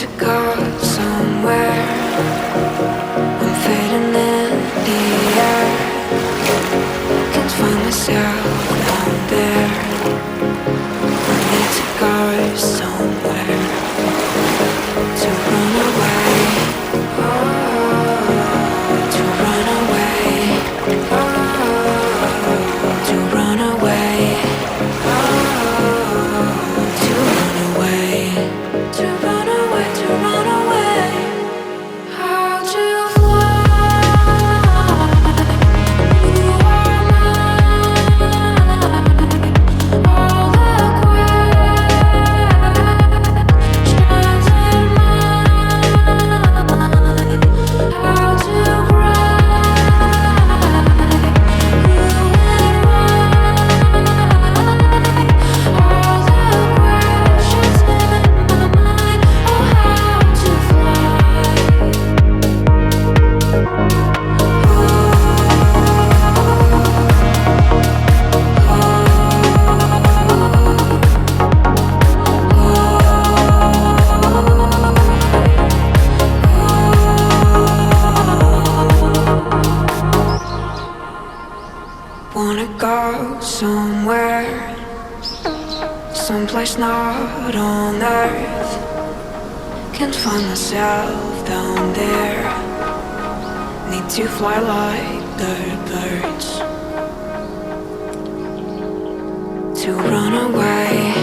to go somewhere. I'm fading in the air. Can't find myself down there. I need to go somewhere to run away. Oh, to run away. Oh, to run away. Oh, to run away. To run away, to run away. How'd you fly? You are mine. All the questions in my mind. How to cry? You and I. All the questions in my mind. Oh, how to fly. Wanna go somewhere, someplace not on earth. Can't find myself down there. Need to fly like the birds. To run away.